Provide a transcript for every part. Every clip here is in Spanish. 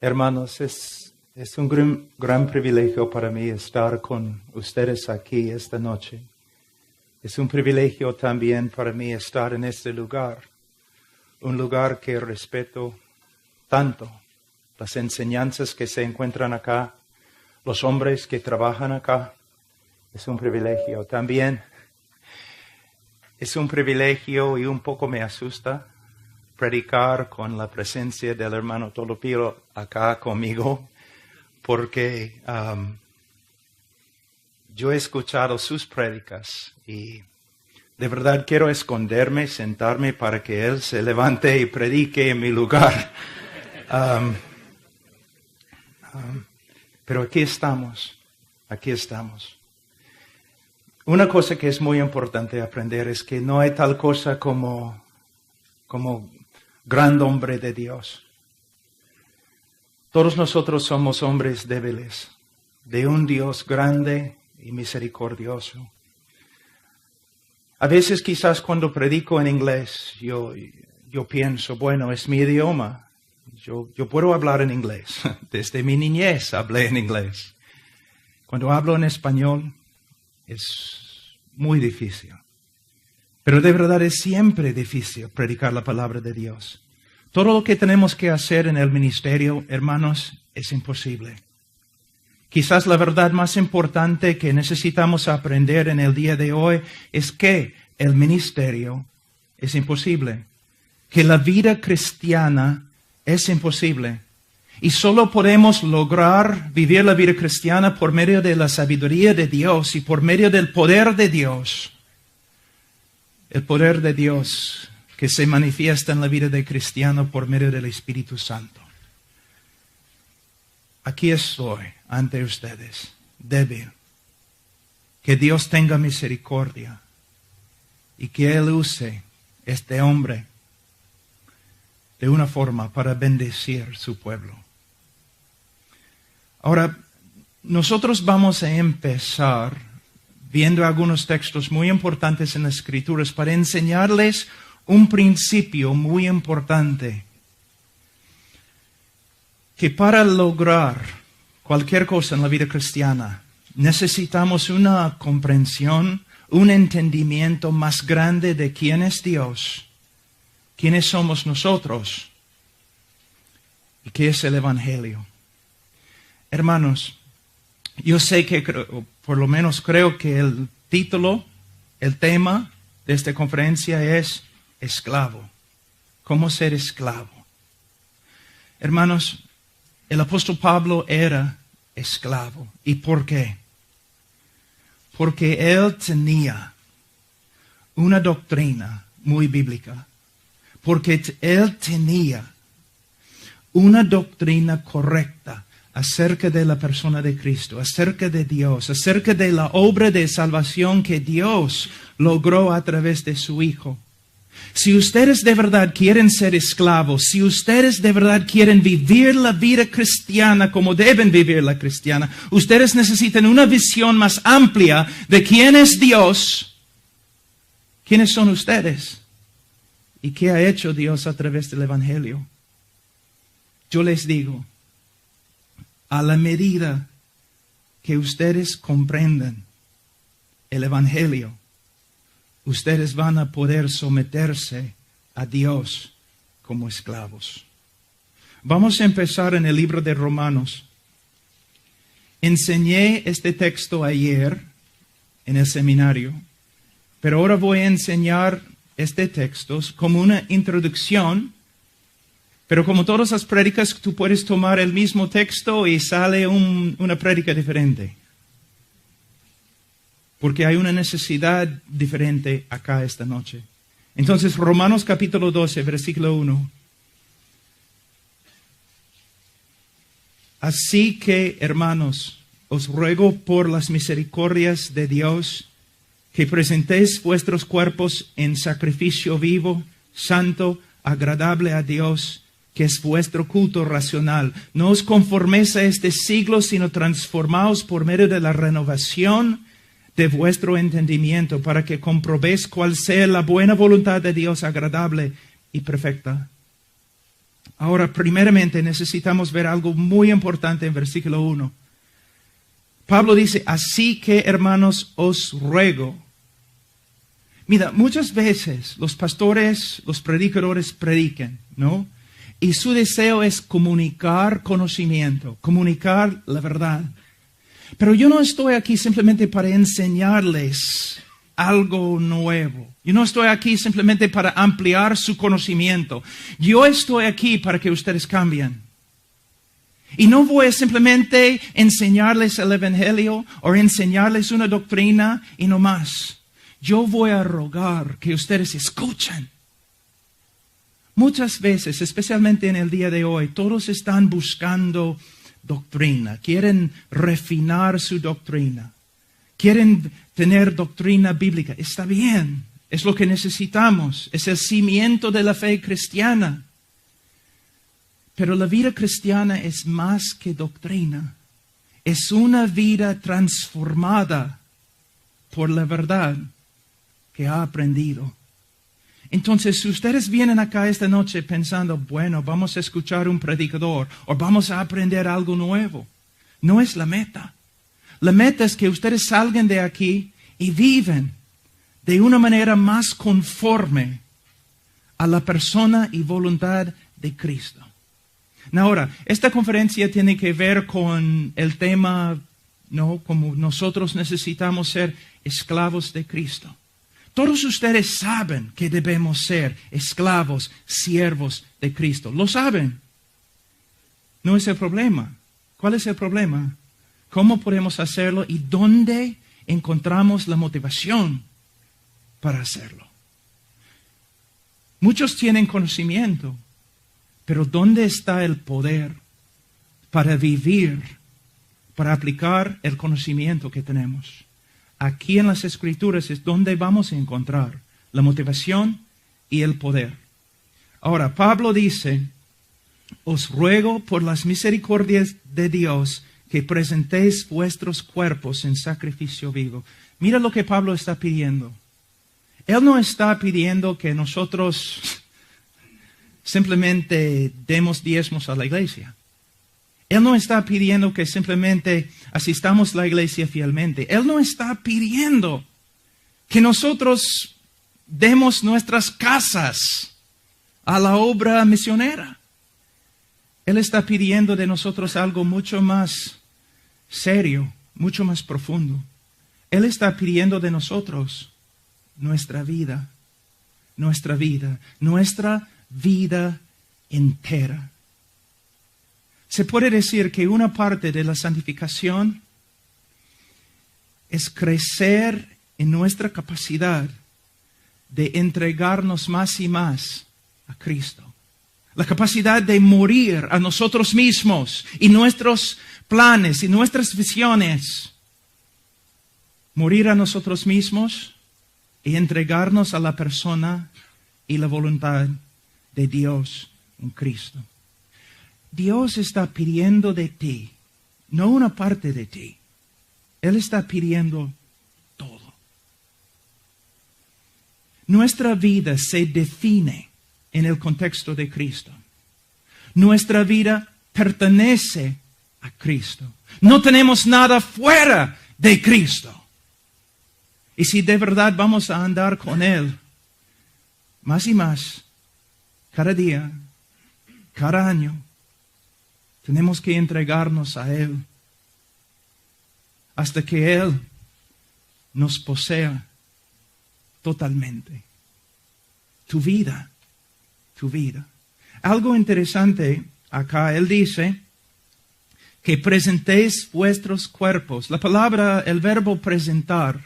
Hermanos, es un gran privilegio para mí estar con ustedes aquí esta noche. Es un privilegio también para mí estar en este lugar, un lugar que respeto tanto. Las enseñanzas que se encuentran acá, los hombres que trabajan acá, es un privilegio. También es un privilegio y un poco me asusta predicar con la presencia del hermano Tolopiro acá conmigo, porque yo he escuchado sus prédicas y de verdad quiero esconderme, sentarme para que él se levante y predique en mi lugar. Pero aquí estamos. Una cosa que es muy importante aprender es que no hay tal cosa como gran hombre de Dios. Todos nosotros somos hombres débiles, de un Dios grande y misericordioso. A veces quizás cuando predico en inglés, yo pienso, bueno, es mi idioma. Yo puedo hablar en inglés. Desde mi niñez hablé en inglés. Cuando hablo en español es muy difícil. Pero de verdad es siempre difícil predicar la palabra de Dios. Todo lo que tenemos que hacer en el ministerio, hermanos, es imposible. Quizás la verdad más importante que necesitamos aprender en el día de hoy es que el ministerio es imposible. Que la vida cristiana es imposible. Y solo podemos lograr vivir la vida cristiana por medio de la sabiduría de Dios y por medio del poder de Dios. El poder de Dios que se manifiesta en la vida del cristiano por medio del Espíritu Santo. Aquí estoy ante ustedes, débil. Que Dios tenga misericordia y que Él use este hombre de una forma para bendecir su pueblo. Ahora, nosotros vamos a empezar viendo algunos textos muy importantes en las Escrituras para enseñarles un principio muy importante. Que para lograr cualquier cosa en la vida cristiana necesitamos una comprensión, un entendimiento más grande de quién es Dios, quiénes somos nosotros y qué es el Evangelio. Hermanos, yo sé que, por lo menos creo que el título, el tema de esta conferencia es esclavo. ¿Cómo ser esclavo? Hermanos, el apóstol Pablo era esclavo. ¿Y por qué? Porque él tenía una doctrina muy bíblica. Porque él tenía una doctrina correcta acerca de la persona de Cristo, acerca de Dios, acerca de la obra de salvación que Dios logró a través de su Hijo. Si ustedes de verdad quieren ser esclavos, si ustedes de verdad quieren vivir la vida cristiana como deben vivir la cristiana, ustedes necesitan una visión más amplia de quién es Dios, quiénes son ustedes y qué ha hecho Dios a través del Evangelio. Yo les digo, a la medida que ustedes comprendan el Evangelio, ustedes van a poder someterse a Dios como esclavos. Vamos a empezar en el libro de Romanos. Enseñé este texto ayer en el seminario, pero ahora voy a enseñar este texto como una introducción. Pero como todas las prédicas, tú puedes tomar el mismo texto y sale una prédica diferente. Porque hay una necesidad diferente acá esta noche. Entonces, Romanos capítulo 12, versículo 1. Así que, hermanos, os ruego por las misericordias de Dios que presentéis vuestros cuerpos en sacrificio vivo, santo, agradable a Dios, que es vuestro culto racional. No os conforméis a este siglo, sino transformaos por medio de la renovación de vuestro entendimiento, para que comprobéis cuál sea la buena voluntad de Dios, agradable y perfecta. Ahora, primeramente, necesitamos ver algo muy importante en versículo 1. Pablo dice, así que, hermanos, os ruego. Mira, muchas veces los pastores, los predicadores predican, ¿no? Y su deseo es comunicar conocimiento, comunicar la verdad. Pero yo no estoy aquí simplemente para enseñarles algo nuevo. Yo no estoy aquí simplemente para ampliar su conocimiento. Yo estoy aquí para que ustedes cambien. Y no voy a simplemente enseñarles el evangelio o enseñarles una doctrina y no más. Yo voy a rogar que ustedes escuchen. Muchas veces, especialmente en el día de hoy, todos están buscando doctrina, quieren refinar su doctrina, quieren tener doctrina bíblica. Está bien, es lo que necesitamos, es el cimiento de la fe cristiana. Pero la vida cristiana es más que doctrina, es una vida transformada por la verdad que ha aprendido. Entonces, si ustedes vienen acá esta noche pensando, bueno, vamos a escuchar un predicador o vamos a aprender algo nuevo, no es la meta. La meta es que ustedes salgan de aquí y viven de una manera más conforme a la persona y voluntad de Cristo. Ahora, esta conferencia tiene que ver con el tema, ¿no? Como nosotros necesitamos ser esclavos de Cristo. Todos ustedes saben que debemos ser esclavos, siervos de Cristo. Lo saben. No es el problema. ¿Cuál es el problema? ¿Cómo podemos hacerlo y dónde encontramos la motivación para hacerlo? Muchos tienen conocimiento, pero ¿dónde está el poder para vivir, para aplicar el conocimiento que tenemos? Aquí en las Escrituras es donde vamos a encontrar la motivación y el poder. Ahora, Pablo dice, os ruego por las misericordias de Dios que presentéis vuestros cuerpos en sacrificio vivo. Mira lo que Pablo está pidiendo. Él no está pidiendo que nosotros simplemente demos diezmos a la iglesia. Él no está pidiendo que simplemente asistamos a la iglesia fielmente. Él no está pidiendo que nosotros demos nuestras casas a la obra misionera. Él está pidiendo de nosotros algo mucho más serio, mucho más profundo. Él está pidiendo de nosotros nuestra vida entera. Se puede decir que una parte de la santificación es crecer en nuestra capacidad de entregarnos más y más a Cristo. La capacidad de morir a nosotros mismos y nuestros planes y nuestras visiones. Morir a nosotros mismos y entregarnos a la persona y la voluntad de Dios en Cristo. Dios está pidiendo de ti, no una parte de ti. Él está pidiendo todo. Nuestra vida se define en el contexto de Cristo. Nuestra vida pertenece a Cristo. No tenemos nada fuera de Cristo. Y si de verdad vamos a andar con Él, más y más, cada día, cada año, tenemos que entregarnos a Él hasta que Él nos posea totalmente. Tu vida. Algo interesante acá, Él dice que presentéis vuestros cuerpos. La palabra, el verbo presentar,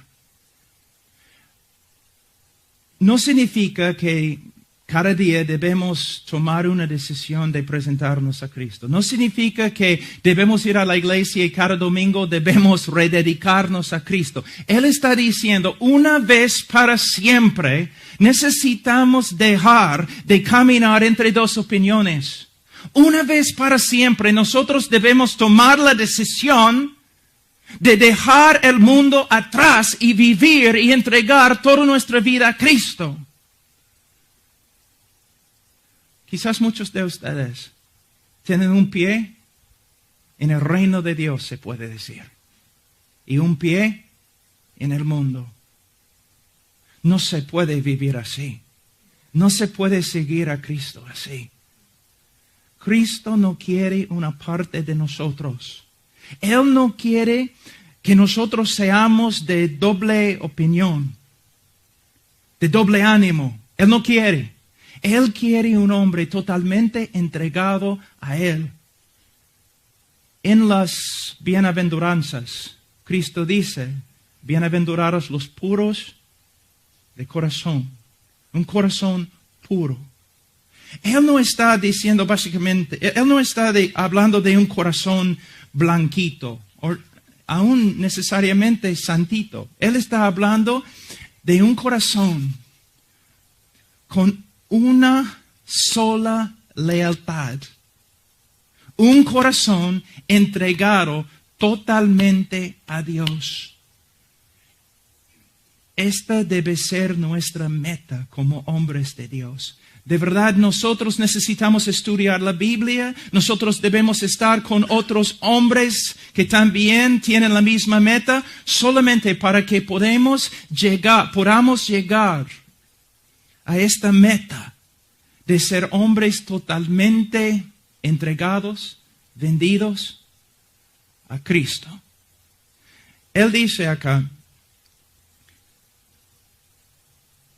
no significa que cada día debemos tomar una decisión de presentarnos a Cristo. No significa que debemos ir a la iglesia y cada domingo debemos rededicarnos a Cristo. Él está diciendo, una vez para siempre, necesitamos dejar de caminar entre dos opiniones. Una vez para siempre, nosotros debemos tomar la decisión de dejar el mundo atrás y vivir y entregar toda nuestra vida a Cristo. quizás muchos de ustedes tienen un pie en el reino de Dios, se puede decir, y un pie en el mundo. No se puede vivir así. No se puede seguir a Cristo así. Cristo no quiere una parte de nosotros. Él no quiere que nosotros seamos de doble opinión, de doble ánimo. Él no quiere. Él quiere un hombre totalmente entregado a Él. En las bienaventuranzas, Cristo dice, bienaventurados los puros de corazón, un corazón puro. Él no está diciendo básicamente, Él no está hablando de un corazón blanquito, o aún necesariamente santito. Él está hablando de un corazón con una sola lealtad. Un corazón entregado totalmente a Dios. Esta debe ser nuestra meta como hombres de Dios. De verdad, nosotros necesitamos estudiar la Biblia. Nosotros debemos estar con otros hombres que también tienen la misma meta, solamente para que podamos llegar a esta meta de ser hombres totalmente entregados, vendidos a Cristo. Él dice acá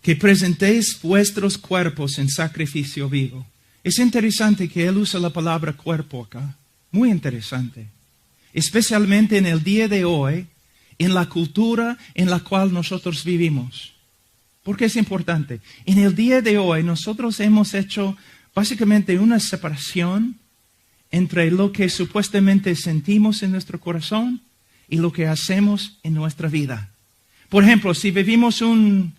que presentéis vuestros cuerpos en sacrificio vivo. Es interesante que él usa la palabra cuerpo acá. Muy interesante. Especialmente en el día de hoy, en la cultura en la cual nosotros vivimos. ¿Por qué es importante? En el día de hoy nosotros hemos hecho básicamente una separación entre lo que supuestamente sentimos en nuestro corazón y lo que hacemos en nuestra vida. Por ejemplo, si vivimos un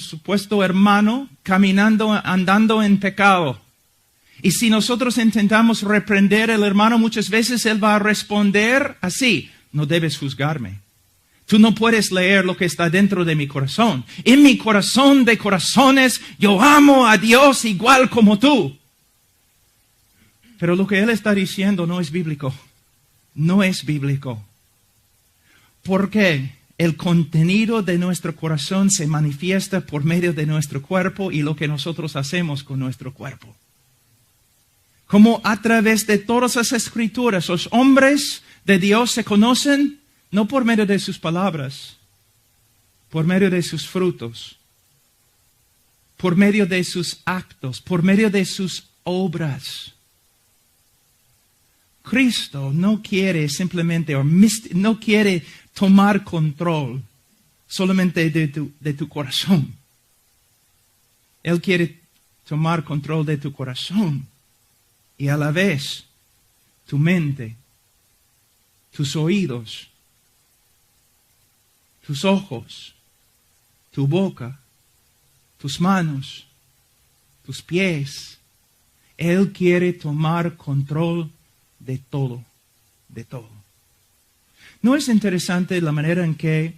supuesto hermano andando en pecado, y si nosotros intentamos reprender al hermano, muchas veces él va a responder así: no debes juzgarme. Tú no puedes leer lo que está dentro de mi corazón. En mi corazón de corazones, yo amo a Dios igual como tú. Pero lo que él está diciendo no es bíblico. No es bíblico. ¿Por qué? El contenido de nuestro corazón se manifiesta por medio de nuestro cuerpo y lo que nosotros hacemos con nuestro cuerpo. Como a través de todas las escrituras, los hombres de Dios se conocen no por medio de sus palabras, por medio de sus frutos, por medio de sus actos, por medio de sus obras. Cristo no quiere simplemente, no quiere tomar control solamente de tu corazón. Él quiere tomar control de tu corazón y a la vez tu mente, tus oídos, tus ojos, tu boca, tus manos, tus pies. Él quiere tomar control de todo, de todo. ¿No es interesante la manera en que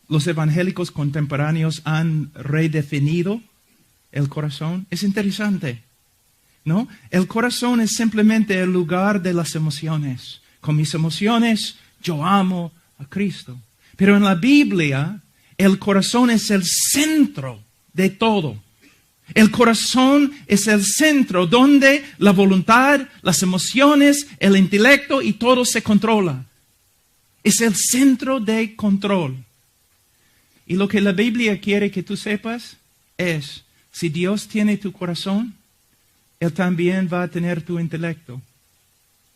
los evangélicos contemporáneos han redefinido el corazón? Es interesante, ¿no? El corazón es simplemente el lugar de las emociones. Con mis emociones yo amo a Cristo. Pero en la Biblia, el corazón es el centro de todo. El corazón es el centro donde la voluntad, las emociones, el intelecto y todo se controla. Es el centro de control. Y lo que la Biblia quiere que tú sepas es, si Dios tiene tu corazón, Él también va a tener tu intelecto.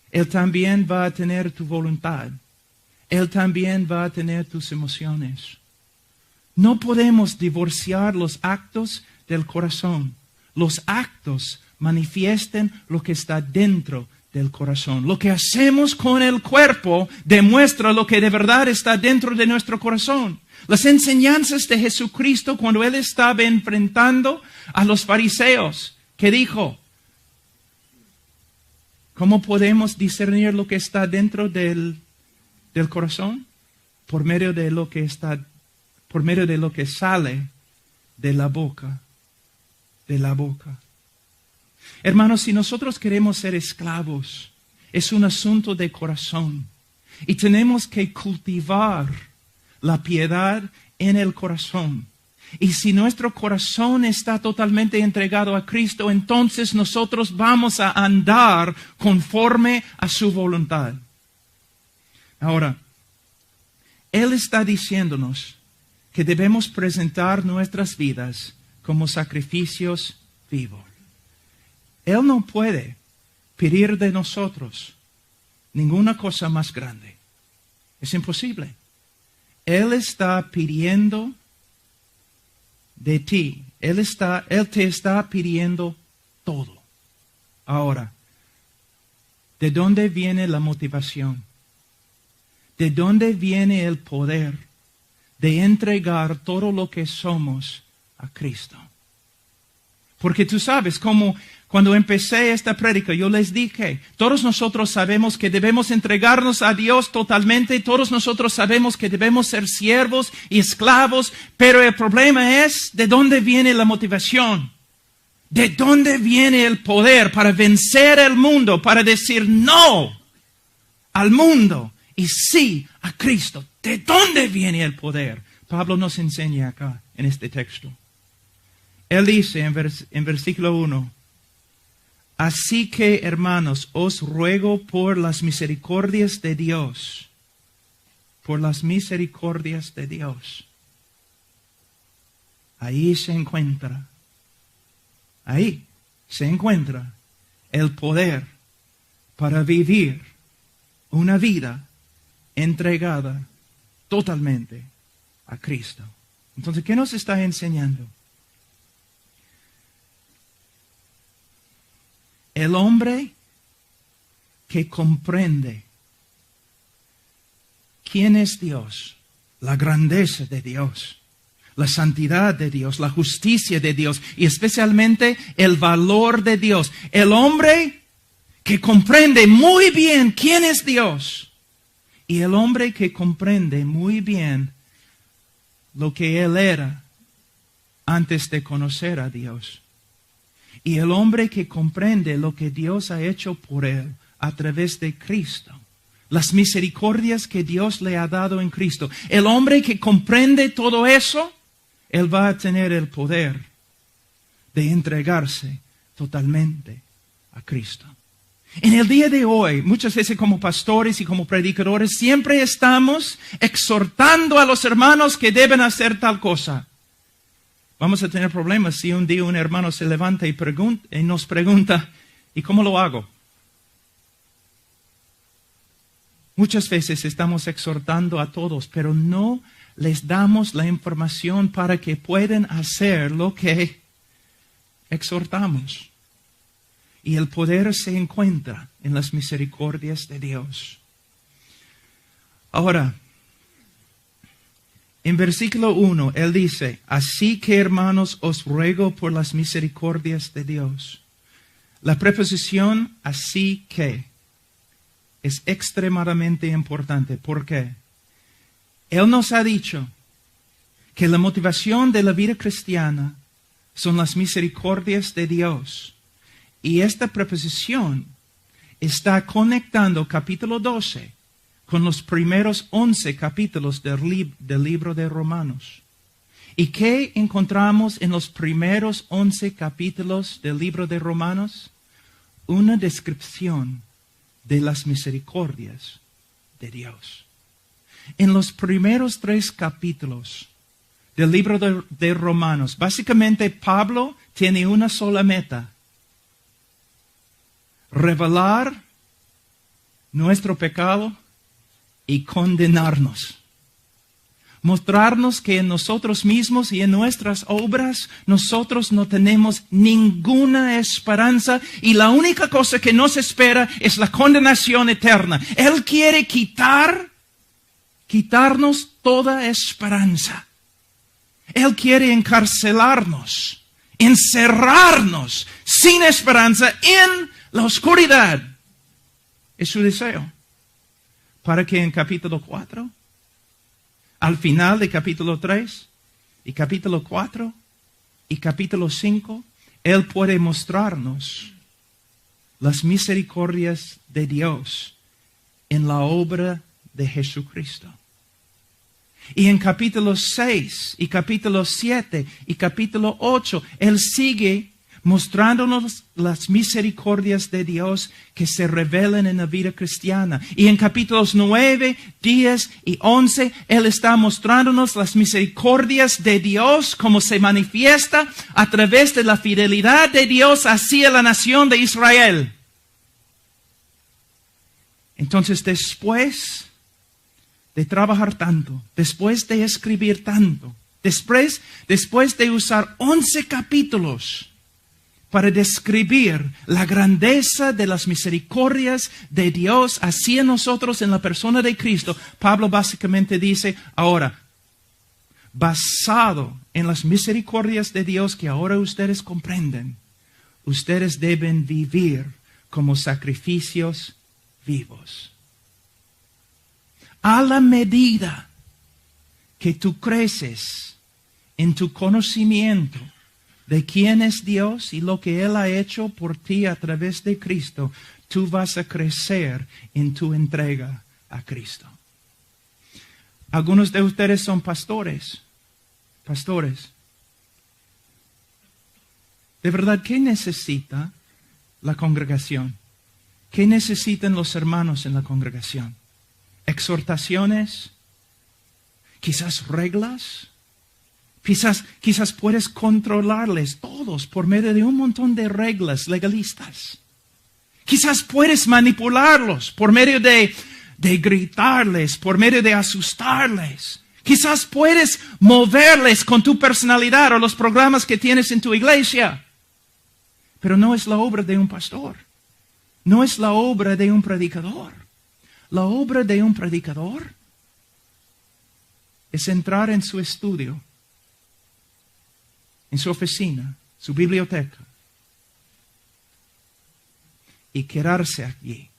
Él también va a tener tu voluntad. Él también va a tener tus emociones. No podemos divorciar los actos del corazón. Los actos manifiestan lo que está dentro del corazón. Lo que hacemos con el cuerpo demuestra lo que de verdad está dentro de nuestro corazón. Las enseñanzas de Jesucristo cuando Él estaba enfrentando a los fariseos, ¿qué dijo? ¿Cómo podemos discernir lo que está dentro del corazón? Por medio de lo que sale de la boca. de la boca. Hermanos, si nosotros queremos ser esclavos, es un asunto de corazón. Y tenemos que cultivar la piedad en el corazón. Y si nuestro corazón está totalmente entregado a Cristo, entonces nosotros vamos a andar conforme a su voluntad. Ahora, Él está diciéndonos que debemos presentar nuestras vidas como sacrificios vivos. Él no puede pedir de nosotros ninguna cosa más grande. Es imposible. Él está pidiendo de ti. Él te está pidiendo todo. Ahora, ¿de dónde viene la motivación? ¿De dónde viene el poder de entregar todo lo que somos a Cristo? Porque tú sabes, como cuando empecé esta prédica, yo les dije, todos nosotros sabemos que debemos entregarnos a Dios totalmente, todos nosotros sabemos que debemos ser siervos y esclavos, pero el problema es, ¿de dónde viene la motivación? ¿De dónde viene el poder para vencer el mundo, para decir no al mundo y sí a Cristo? ¿De dónde viene el poder? Pablo nos enseña acá, en este texto. Él dice en versículo 1, así que, hermanos, os ruego por las misericordias de Dios, por las misericordias de Dios. Ahí se encuentra el poder para vivir una vida entregada totalmente a Cristo. Entonces, ¿qué nos está enseñando? El hombre que comprende quién es Dios, la grandeza de Dios, la santidad de Dios, la justicia de Dios y especialmente el valor de Dios. El hombre que comprende muy bien quién es Dios y el hombre que comprende muy bien lo que él era antes de conocer a Dios. Y el hombre que comprende lo que Dios ha hecho por él a través de Cristo. Las misericordias que Dios le ha dado en Cristo. El hombre que comprende todo eso, él va a tener el poder de entregarse totalmente a Cristo. En el día de hoy, muchas veces como pastores y como predicadores, siempre estamos exhortando a los hermanos que deben hacer tal cosa. Vamos a tener problemas si un día un hermano se levanta y nos pregunta, ¿y cómo lo hago? Muchas veces estamos exhortando a todos, pero no les damos la información para que puedan hacer lo que exhortamos. Y el poder se encuentra en las misericordias de Dios. Ahora, en versículo 1, él dice, así que hermanos, os ruego por las misericordias de Dios. La preposición así que es extremadamente importante. ¿Por qué? Él nos ha dicho que la motivación de la vida cristiana son las misericordias de Dios. Y esta preposición está conectando capítulo 12 con los primeros 11 capítulos del libro de Romanos. ¿Y qué encontramos en los primeros 11 capítulos del libro de Romanos? Una descripción de las misericordias de Dios. En los primeros 3 capítulos del libro de Romanos, básicamente Pablo tiene una sola meta: revelar nuestro pecado y condenarnos. Mostrarnos que en nosotros mismos y en nuestras obras nosotros no tenemos ninguna esperanza y la única cosa que nos espera es la condenación eterna. Él quiere quitarnos toda esperanza. Él quiere encarcelarnos, encerrarnos sin esperanza en la oscuridad. Es su deseo. Para que en capítulo 4, al final de capítulo 3, y capítulo 4, y capítulo 5, Él puede mostrarnos las misericordias de Dios en la obra de Jesucristo. Y en capítulo 6 y capítulo 7 y capítulo 8, Él sigue mostrándonos las misericordias de Dios que se revelan en la vida cristiana. Y en capítulos 9, 10 y 11, Él está mostrándonos las misericordias de Dios como se manifiesta a través de la fidelidad de Dios hacia la nación de Israel. Entonces, después de trabajar tanto, después de escribir tanto, después de usar 11 capítulos para describir la grandeza de las misericordias de Dios hacia nosotros en la persona de Cristo, Pablo básicamente dice, ahora, basado en las misericordias de Dios que ahora ustedes comprenden, ustedes deben vivir como sacrificios vivos. A la medida que tú creces en tu conocimiento de quién es Dios y lo que Él ha hecho por ti a través de Cristo, tú vas a crecer en tu entrega a Cristo. Algunos de ustedes son pastores. De verdad, ¿qué necesita la congregación? ¿Qué necesitan los hermanos en la congregación? ¿Exhortaciones? ¿Quizás reglas? Quizás puedes controlarles todos por medio de un montón de reglas legalistas. Quizás puedes manipularlos por medio de gritarles, por medio de asustarles. Quizás puedes moverles con tu personalidad o los programas que tienes en tu iglesia. Pero no es la obra de un pastor. No es la obra de un predicador. La obra de un predicador es entrar en su estudio, en su oficina, su biblioteca, y quedarse allí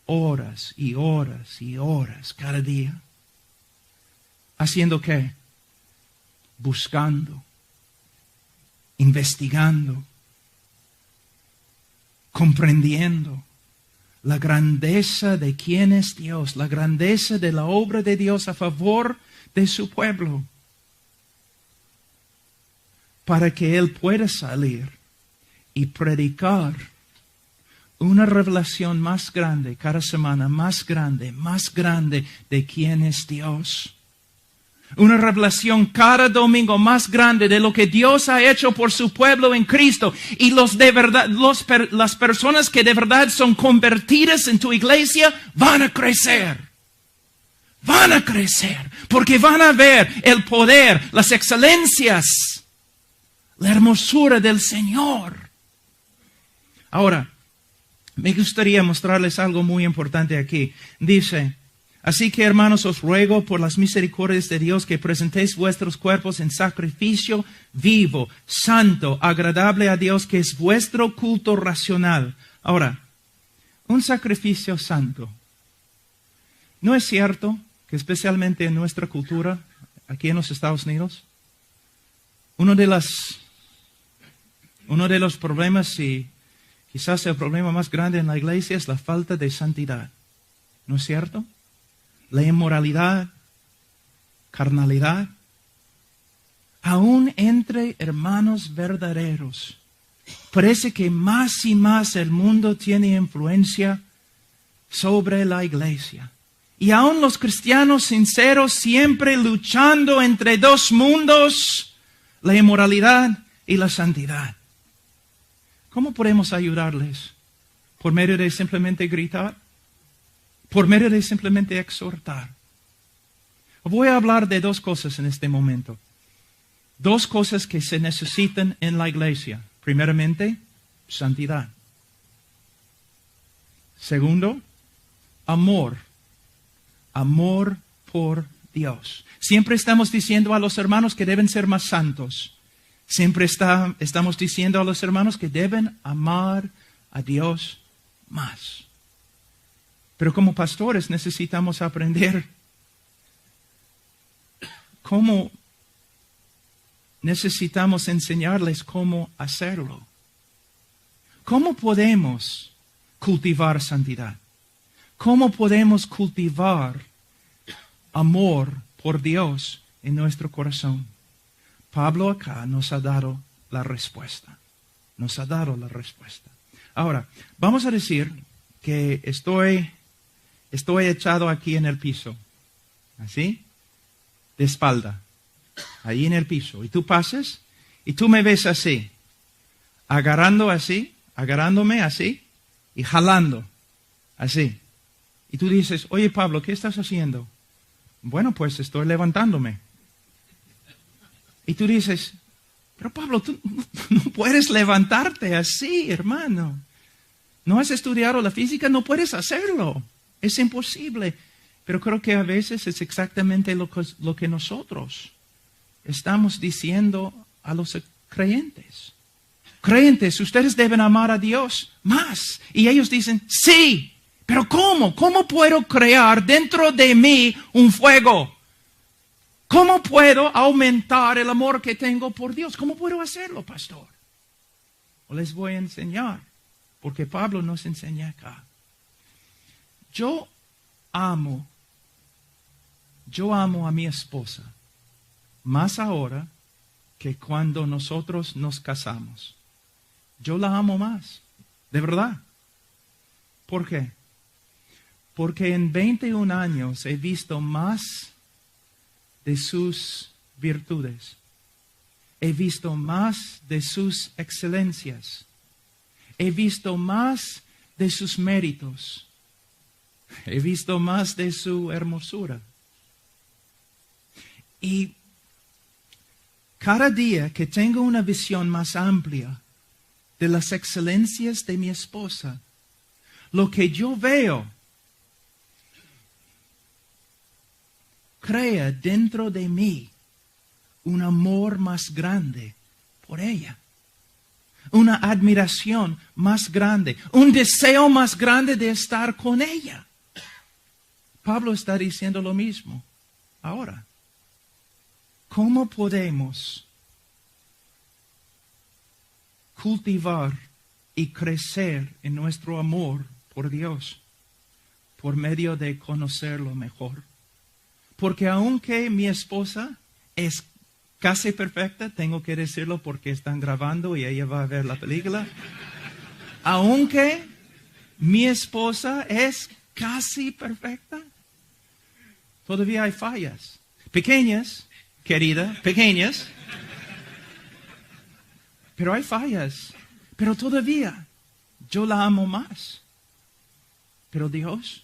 horas y horas y horas cada día. ¿Haciendo qué? Buscando, investigando, comprendiendo la grandeza de quién es Dios, la grandeza de la obra de Dios a favor de su pueblo, para que Él pueda salir y predicar una revelación más grande cada semana, más grande de quién es Dios. Una revelación cada domingo más grande de lo que Dios ha hecho por su pueblo en Cristo. Y las personas que de verdad son convertidas en tu iglesia van a crecer. Van a crecer. Porque van a ver el poder, las excelencias, la hermosura del Señor. Ahora, me gustaría mostrarles algo muy importante aquí. Dice, así que hermanos, os ruego por las misericordias de Dios que presentéis vuestros cuerpos en sacrificio vivo, santo, agradable a Dios, que es vuestro culto racional. Ahora, un sacrificio santo. ¿No es cierto que especialmente en nuestra cultura, aquí en los Estados Unidos, uno de los problemas y quizás el problema más grande en la iglesia es la falta de santidad? ¿No es cierto? La inmoralidad, carnalidad, aún entre hermanos verdaderos. Parece que más y más el mundo tiene influencia sobre la iglesia. Y aún los cristianos sinceros siempre luchando entre dos mundos, la inmoralidad y la santidad. ¿Cómo podemos ayudarles? ¿Por medio de simplemente gritar? ¿Por medio de simplemente exhortar? Voy a hablar de dos cosas en este momento. Dos cosas que se necesitan en la iglesia. Primeramente, santidad. Segundo, amor. Amor por Dios. Siempre estamos diciendo a los hermanos que deben ser más santos. Siempre estamos diciendo a los hermanos que deben amar a Dios más. Pero como pastores necesitamos aprender cómo necesitamos enseñarles cómo hacerlo. ¿Cómo podemos cultivar santidad? ¿Cómo podemos cultivar amor por Dios en nuestro corazón? Pablo acá nos ha dado la respuesta. Nos ha dado la respuesta. Ahora, vamos a decir que estoy echado aquí en el piso. ¿Así? De espalda. Ahí en el piso. Y tú pasas y tú me ves así. Agarrándome así y jalando. Así. Y tú dices, oye Pablo, ¿qué estás haciendo? Bueno, pues estoy levantándome. Y tú dices, pero Pablo, tú no puedes levantarte así, hermano. ¿No has estudiado la física? No puedes hacerlo. Es imposible. Pero creo que a veces es exactamente lo que nosotros estamos diciendo a los creyentes. Creyentes, ustedes deben amar a Dios más. Y ellos dicen, sí, pero ¿cómo? ¿Cómo puedo crear dentro de mí un fuego? ¿Cómo puedo aumentar el amor que tengo por Dios? ¿Cómo puedo hacerlo, pastor? Les voy a enseñar, porque Pablo nos enseña acá. Yo amo a mi esposa más ahora que cuando nosotros nos casamos. Yo la amo más, de verdad. ¿Por qué? Porque en 21 años he visto más de sus virtudes. He visto más de sus excelencias. He visto más de sus méritos. He visto más de su hermosura. Y cada día que tengo una visión más amplia de las excelencias de mi esposa, lo que yo veo crea dentro de mí un amor más grande por ella. Una admiración más grande. Un deseo más grande de estar con ella. Pablo está diciendo lo mismo ahora. ¿Cómo podemos cultivar y crecer en nuestro amor por Dios? Por medio de conocerlo mejor. Porque aunque mi esposa es casi perfecta, tengo que decirlo porque están grabando y ella va a ver la película. Aunque mi esposa es casi perfecta, todavía hay fallas. Pequeñas, querida, pequeñas. Pero hay fallas. Pero todavía yo la amo más. Pero Dios,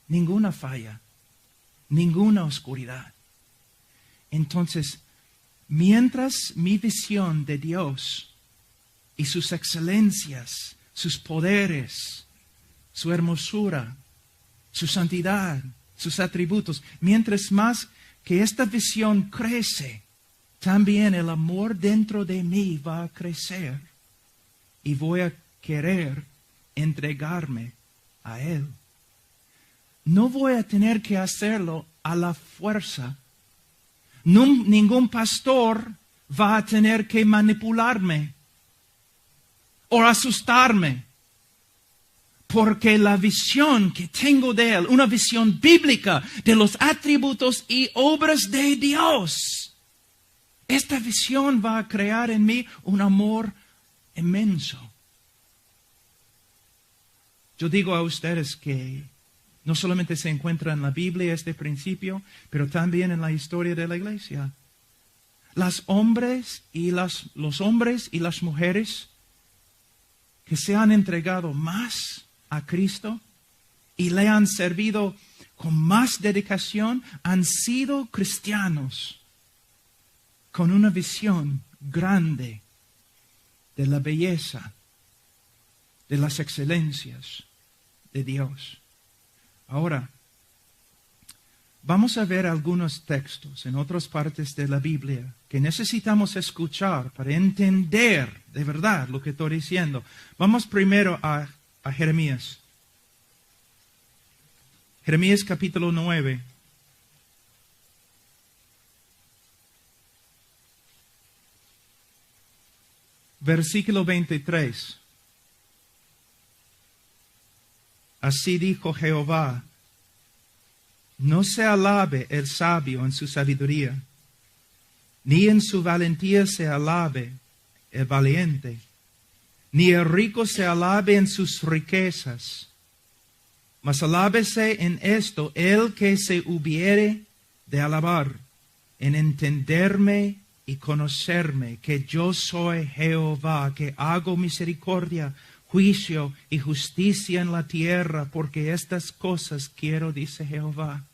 ninguna falla. Ninguna oscuridad. Entonces, mientras mi visión de Dios y sus excelencias, sus poderes, su hermosura, su santidad, sus atributos, mientras más que esta visión crece, también el amor dentro de mí va a crecer y voy a querer entregarme a Él. No voy a tener que hacerlo a la fuerza. Ningún pastor va a tener que manipularme o asustarme. Porque la visión que tengo de Él, una visión bíblica de los atributos y obras de Dios, esta visión va a crear en mí un amor inmenso. Yo digo a ustedes que no solamente se encuentra en la Biblia este principio, pero también en la historia de la iglesia. Los hombres y las mujeres que se han entregado más a Cristo y le han servido con más dedicación han sido cristianos con una visión grande de la belleza, de las excelencias de Dios. Ahora, vamos a ver algunos textos en otras partes de la Biblia que necesitamos escuchar para entender de verdad lo que estoy diciendo. Vamos primero a Jeremías. Jeremías capítulo 9. Versículo 23. Así dijo Jehová: no se alabe el sabio en su sabiduría, ni en su valentía se alabe el valiente, ni el rico se alabe en sus riquezas, mas alábese en esto el que se hubiere de alabar, en entenderme y conocerme, que yo soy Jehová, que hago misericordia, juicio y justicia en la tierra, porque estas cosas quiero, dice Jehová.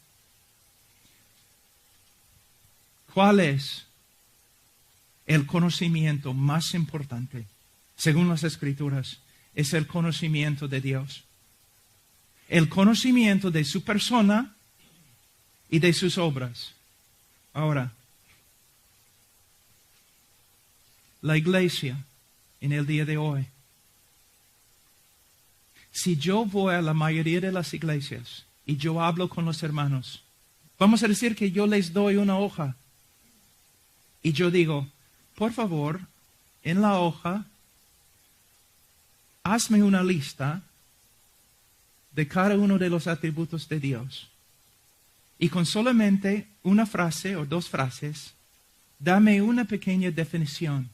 ¿Cuál es el conocimiento más importante? Según las Escrituras, es el conocimiento de Dios. El conocimiento de su persona y de sus obras. Ahora, la iglesia en el día de hoy. Si yo voy a la mayoría de las iglesias y yo hablo con los hermanos, vamos a decir que yo les doy una hoja y yo digo, por favor, en la hoja, hazme una lista de cada uno de los atributos de Dios. Y con solamente una frase o dos frases, dame una pequeña definición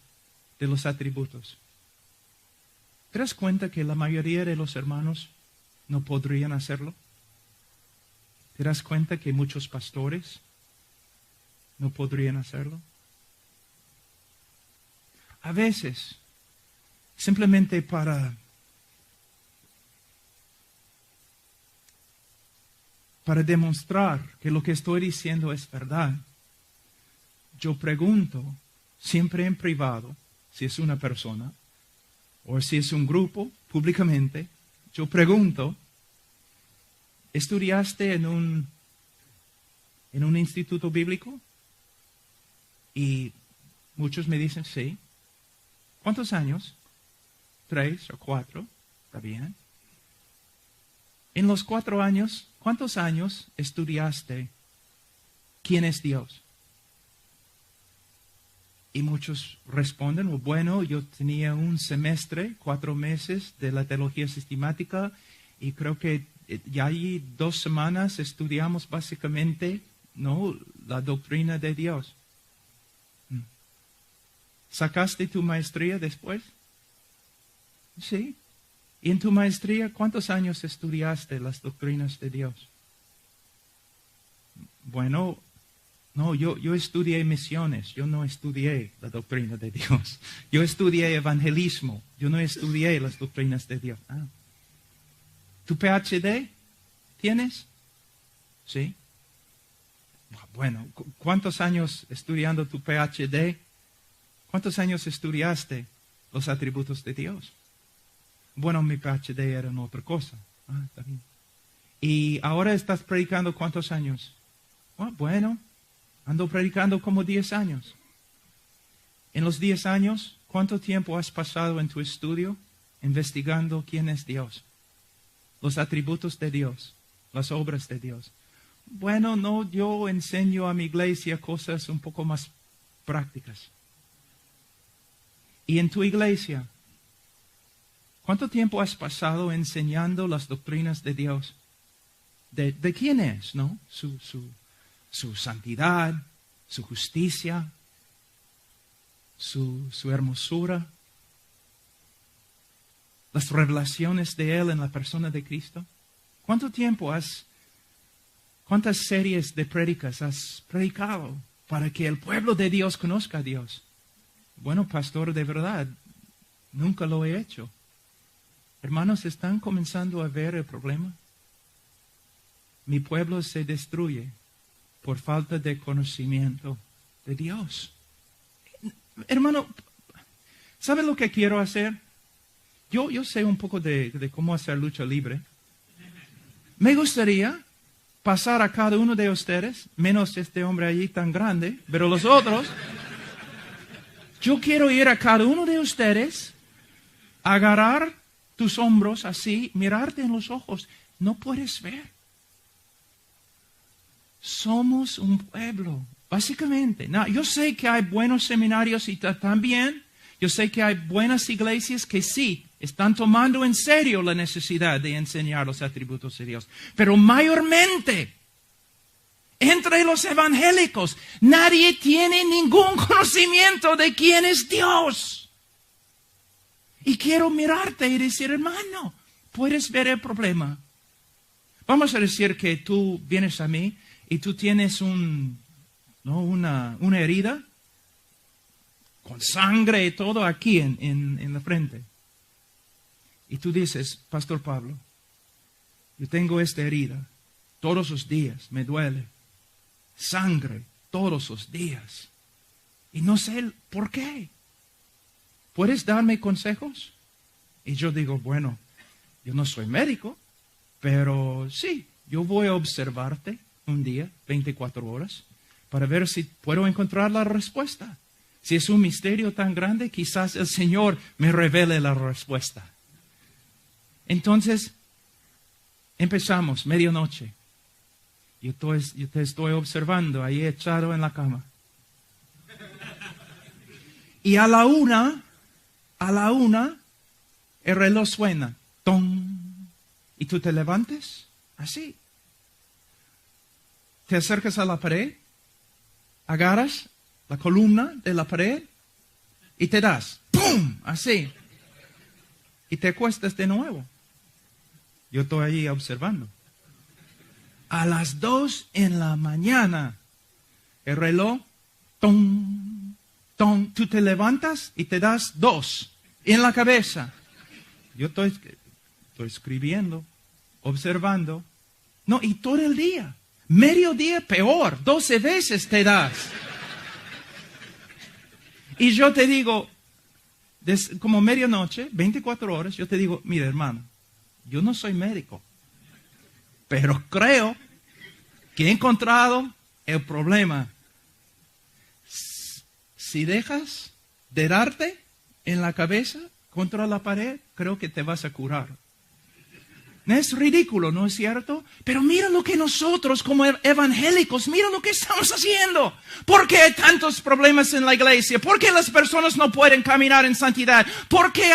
de los atributos. ¿Te das cuenta que la mayoría de los hermanos no podrían hacerlo? ¿Te das cuenta que muchos pastores no podrían hacerlo? A veces, simplemente para demostrar que lo que estoy diciendo es verdad, yo pregunto, siempre en privado, si es una persona, o si es un grupo, públicamente, yo pregunto, ¿estudiaste en un instituto bíblico? Y muchos me dicen, sí. ¿Cuántos años? 3 o 4, ¿está bien? En los 4 años, ¿cuántos años estudiaste quién es Dios? Y muchos responden, bueno, yo tenía un semestre, 4 meses de la teología sistemática y creo que ya allí 2 semanas estudiamos básicamente, ¿no?, la doctrina de Dios. ¿Sacaste tu maestría después? Sí. ¿Y en tu maestría cuántos años estudiaste las doctrinas de Dios? Bueno, no, yo estudié misiones, yo no estudié la doctrina de Dios. Yo estudié evangelismo, yo no estudié las doctrinas de Dios. ¿Tu PhD tienes? Sí. Bueno, ¿cuántos años estudiando tu PhD? ¿Cuántos años estudiaste los atributos de Dios? Bueno, mi PhD era en otra cosa. Está bien. ¿Y ahora estás predicando cuántos años? Bueno, ando predicando como 10 años. En los 10 años, ¿cuánto tiempo has pasado en tu estudio investigando quién es Dios? Los atributos de Dios, las obras de Dios. Bueno, no, yo enseño a mi iglesia cosas un poco más prácticas. Y en tu iglesia, ¿cuánto tiempo has pasado enseñando las doctrinas de Dios? ¿De quién es, no? Su santidad, su justicia, su hermosura, las revelaciones de Él en la persona de Cristo. ¿Cuántas series de prédicas has predicado para que el pueblo de Dios conozca a Dios? Bueno, pastor, de verdad, nunca lo he hecho. Hermanos, ¿están comenzando a ver el problema? Mi pueblo se destruye por falta de conocimiento de Dios. Hermano, ¿sabe lo que quiero hacer? Yo sé un poco de cómo hacer lucha libre. Me gustaría pasar a cada uno de ustedes, menos este hombre allí tan grande, pero los otros, yo quiero ir a cada uno de ustedes, agarrar tus hombros así, mirarte en los ojos. No puedes ver. Somos un pueblo, básicamente. Yo sé que hay buenos seminarios y también, Yo sé que hay buenas iglesias que sí están tomando en serio la necesidad de enseñar los atributos de Dios. Pero mayormente, entre los evangélicos, nadie tiene ningún conocimiento de quién es Dios. Y quiero mirarte y decir, hermano, puedes ver el problema. Vamos a decir que tú vienes a mí y tú tienes una herida con sangre y todo aquí en la frente. Y tú dices, Pastor Pablo, yo tengo esta herida todos los días, me duele. Sangre todos los días. Y no sé por qué. ¿Puedes darme consejos? Y yo digo, bueno, yo no soy médico, pero sí, yo voy a observarte un día, 24 horas, para ver si puedo encontrar la respuesta. Si es un misterio tan grande, quizás el Señor me revele la respuesta. Entonces, empezamos, medianoche. Yo te estoy observando ahí echado en la cama. Y a la una, el reloj suena. ¡Tom! Y tú te levantes así. Te acercas a la pared, agarras la columna de la pared y te das. ¡Pum! Así. Y te acuestas de nuevo. Yo estoy allí observando. A las 2 en la mañana, el reloj, ¡tom! ¡tom! Tú te levantas y te das 2 en la cabeza. Yo estoy escribiendo, observando. No, y todo el día. Mediodía peor, 12 veces te das. Y yo te digo, como medianoche, 24 horas, yo te digo, mira hermano, yo no soy médico, pero creo que he encontrado el problema. Si dejas de darte en la cabeza contra la pared, creo que te vas a curar. Es ridículo, ¿no es cierto? Pero mira lo que nosotros como evangélicos, mira lo que estamos haciendo. ¿Por qué hay tantos problemas en la iglesia? ¿Por qué las personas no pueden caminar en santidad? ¿Por qué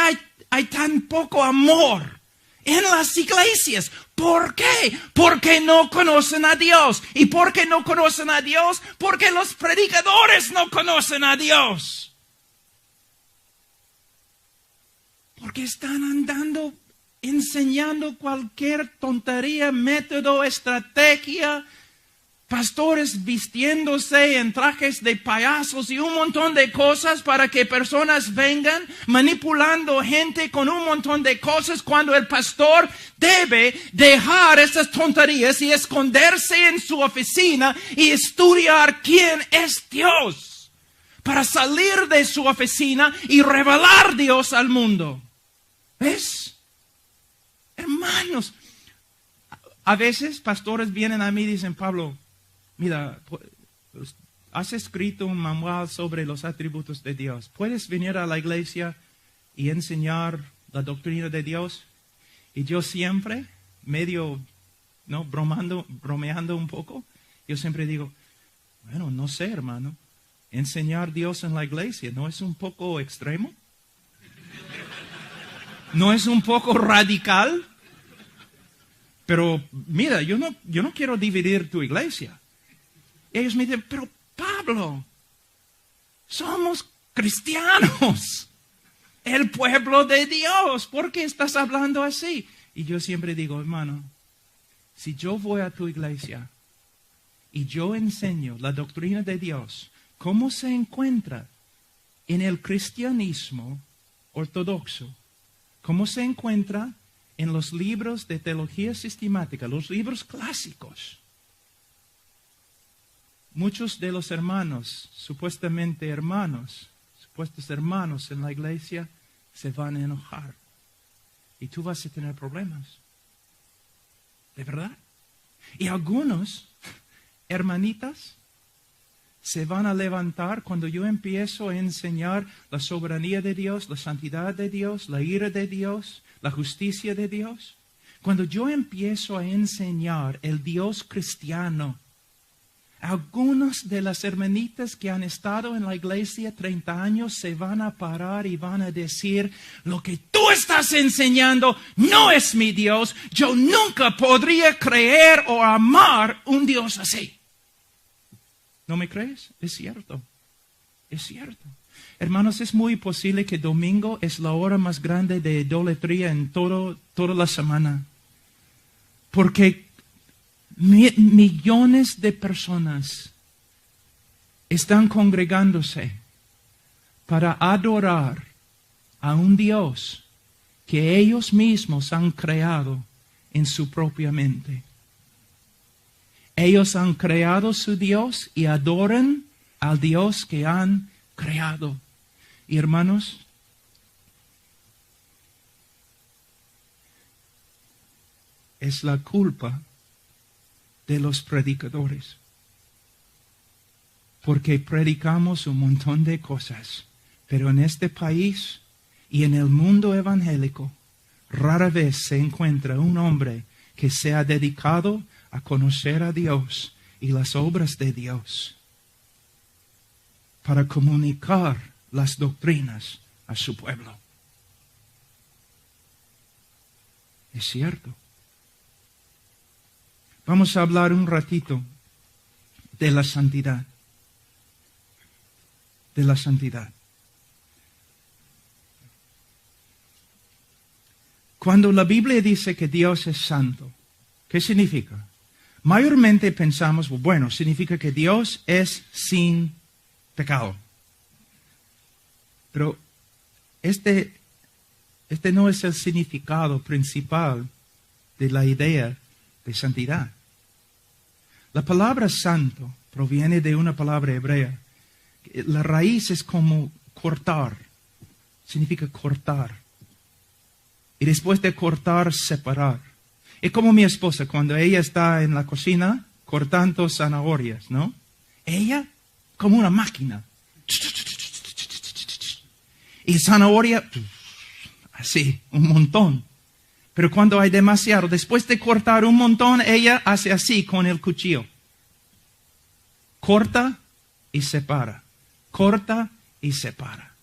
hay tan poco amor en las iglesias? ¿Por qué? Porque no conocen a Dios. ¿Y por qué no conocen a Dios? Porque los predicadores no conocen a Dios. Porque están andando enseñando cualquier tontería, método, estrategia, pastores vistiéndose en trajes de payasos y un montón de cosas para que personas vengan manipulando gente con un montón de cosas cuando el pastor debe dejar esas tonterías y esconderse en su oficina y estudiar quién es Dios para salir de su oficina y revelar Dios al mundo. ¿Ves? Hermanos, a veces pastores vienen a mí y dicen, Pablo, mira, has escrito un manual sobre los atributos de Dios. ¿Puedes venir a la iglesia y enseñar la doctrina de Dios? Y yo siempre, medio, ¿no? bromeando un poco, yo siempre digo, bueno, no sé, hermano, enseñar Dios en la iglesia, ¿no es un poco extremo? ¿No es un poco radical? Pero mira, yo no quiero dividir tu iglesia. Ellos me dicen, pero Pablo, somos cristianos, el pueblo de Dios. ¿Por qué estás hablando así? Y yo siempre digo, hermano, si yo voy a tu iglesia y yo enseño la doctrina de Dios, ¿cómo se encuentra en el cristianismo ortodoxo? ¿Cómo se encuentra en los libros de teología sistemática, los libros clásicos? Muchos de los hermanos, supuestos hermanos en la iglesia, se van a enojar. Y tú vas a tener problemas. ¿De verdad? Y algunos hermanitas se van a levantar cuando yo empiezo a enseñar la soberanía de Dios, la santidad de Dios, la ira de Dios, la justicia de Dios. Cuando yo empiezo a enseñar el Dios cristiano, Algunas de las hermanitas que han estado en la iglesia 30 años se van a parar y van a decir, lo que tú estás enseñando no es mi Dios. Yo nunca podría creer o amar un Dios así. ¿No me crees? Es cierto. Es cierto. Hermanos, es muy posible que domingo es la hora más grande de idolatría en toda la semana. Porque millones de personas están congregándose para adorar a un Dios que ellos mismos han creado en su propia mente. Ellos han creado su Dios y adoran al Dios que han creado. Y hermanos, es la culpa de los predicadores. Porque predicamos un montón de cosas, pero en este país y en el mundo evangélico, rara vez se encuentra un hombre que se ha dedicado a conocer a Dios y las obras de Dios para comunicar las doctrinas a su pueblo. Es cierto. Vamos a hablar un ratito de la santidad. De la santidad. Cuando la Biblia dice que Dios es santo, ¿qué significa? Mayormente pensamos, bueno, significa que Dios es sin pecado. Pero este no es el significado principal de la idea de santidad. La palabra santo proviene de una palabra hebrea. La raíz es como cortar. Significa cortar. Y después de cortar, separar. Es como mi esposa cuando ella está en la cocina cortando zanahorias, ¿no? Ella como una máquina. Y zanahoria, así, un montón. Pero cuando hay demasiado, después de cortar un montón, ella hace así con el cuchillo. Corta y separa. Corta y separa.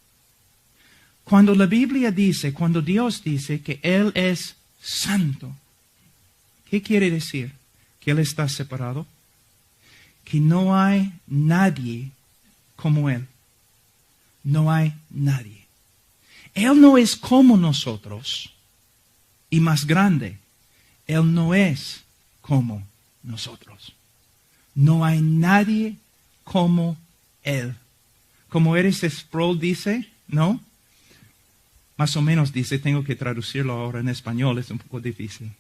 Cuando la Biblia dice, cuando Dios dice que Él es santo, ¿qué quiere decir? Que Él está separado. Que no hay nadie como Él. No hay nadie. Él no es como nosotros y más grande. Él no es como nosotros. No hay nadie como Él. Como Eris Sproul dice, ¿no? Más o menos dice, tengo que traducirlo ahora en español, es un poco difícil.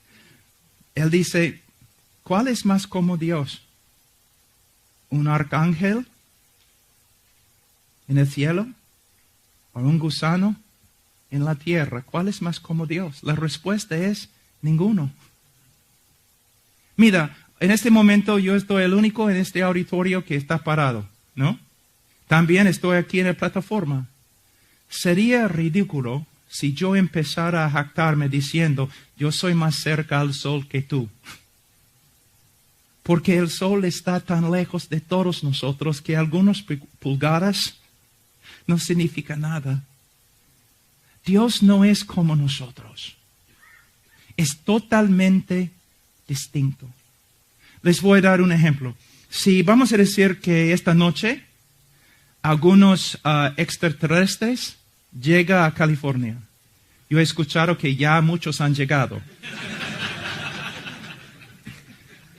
Él dice, ¿cuál es más como Dios? ¿Un arcángel en el cielo? ¿O un gusano en la tierra? ¿Cuál es más como Dios? La respuesta es ninguno. Mira, en este momento yo estoy el único en este auditorio que está parado, ¿no? También estoy aquí en la plataforma. Sería ridículo si yo empezara a jactarme diciendo, yo soy más cerca al sol que tú. Porque el sol está tan lejos de todos nosotros que algunas pulgadas no significa nada. Dios no es como nosotros. Es totalmente distinto. Les voy a dar un ejemplo. Si vamos a decir que esta noche algunos extraterrestres llegan a California. Yo he escuchado que ya muchos han llegado.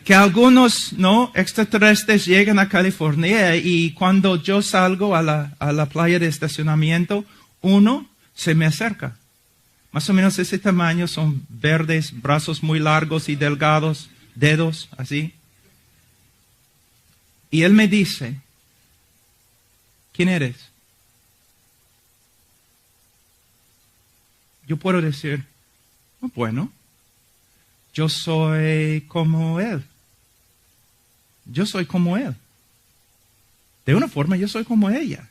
Que algunos extraterrestres llegan a California y cuando yo salgo a la playa de estacionamiento, uno se me acerca. Más o menos ese tamaño, son verdes, brazos muy largos y delgados, dedos así. Y él me dice, ¿quién eres? Yo puedo decir, oh, bueno, yo soy como él. Yo soy como él. De una forma, yo soy como ella.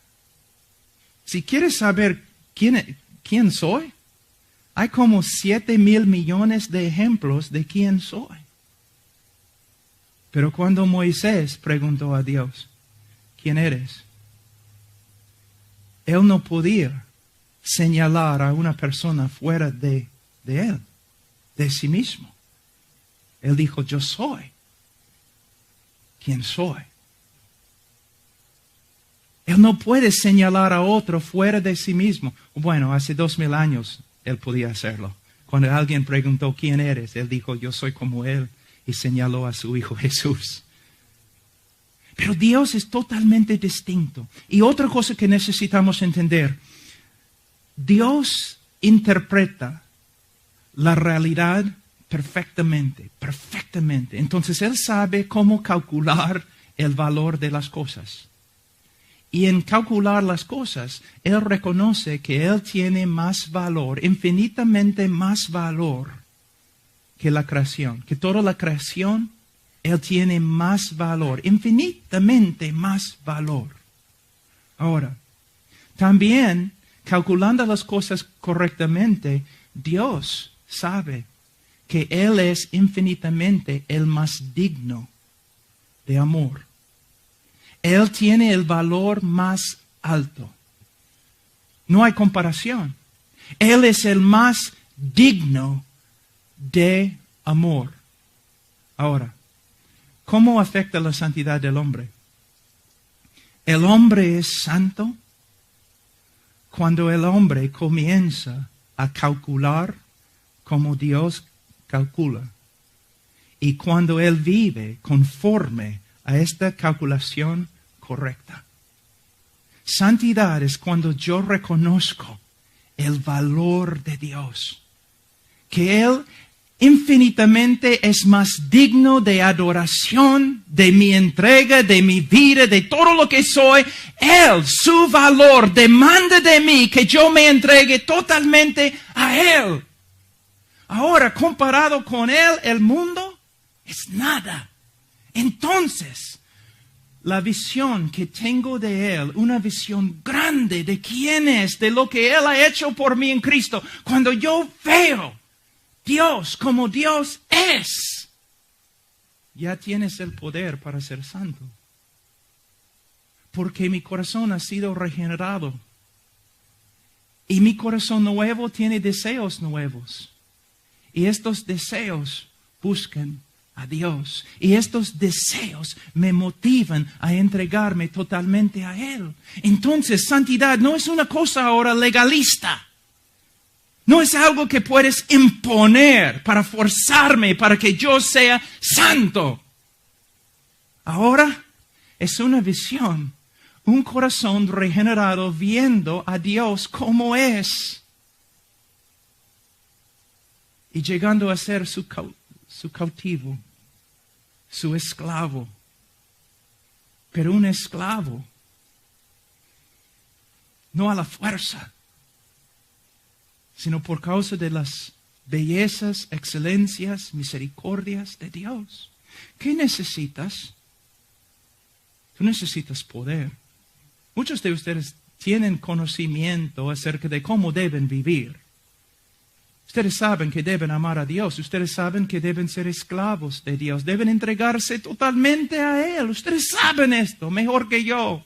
Si quieres saber quién soy, hay como 7,000 millones de ejemplos de quién soy. Pero cuando Moisés preguntó a Dios, ¿quién eres? Él no podía señalar a una persona fuera de él, de sí mismo. Él dijo, yo soy quien soy. Él no puede señalar a otro fuera de sí mismo. Bueno, hace 2000 años él podía hacerlo. Cuando alguien preguntó, ¿quién eres? Él dijo, yo soy como él, y señaló a su Hijo Jesús. Pero Dios es totalmente distinto. Y otra cosa que necesitamos entender, Dios interpreta la realidad perfectamente. Entonces Él sabe cómo calcular el valor de las cosas. Y en calcular las cosas, Él reconoce que Él tiene más valor, infinitamente más valor que la creación. Que toda la creación, Él tiene más valor, infinitamente más valor. Ahora, también, calculando las cosas correctamente, Dios sabe que Él es infinitamente el más digno de amor. Él tiene el valor más alto. No hay comparación. Él es el más digno de amor. Ahora, ¿cómo afecta la santidad del hombre? El hombre es santo cuando el hombre comienza a calcular como Dios calcula. Y cuando él vive conforme a esta calculación correcta. Santidad es cuando yo reconozco el valor de Dios. Que Él infinitamente es más digno de adoración, de mi entrega, de mi vida, de todo lo que soy. Él, su valor, demanda de mí que yo me entregue totalmente a Él. Ahora, comparado con Él, el mundo es nada. Entonces, la visión que tengo de Él, una visión grande de quién es, de lo que Él ha hecho por mí en Cristo, cuando yo veo Dios como Dios es, ya tienes el poder para ser santo. Porque mi corazón ha sido regenerado. Y mi corazón nuevo tiene deseos nuevos. Y estos deseos buscan a Dios. Y estos deseos me motivan a entregarme totalmente a Él. Entonces, santidad no es una cosa ahora legalista. No es algo que puedes imponer para forzarme para que yo sea santo. Ahora es una visión, un corazón regenerado viendo a Dios como es. Y llegando a ser su cautivo, su esclavo. Pero un esclavo, no a la fuerza, sino por causa de las bellezas, excelencias, misericordias de Dios. ¿Qué necesitas? Tú necesitas poder. Muchos de ustedes tienen conocimiento acerca de cómo deben vivir. Ustedes saben que deben amar a Dios. Ustedes saben que deben ser esclavos de Dios. Deben entregarse totalmente a Él. Ustedes saben esto mejor que yo.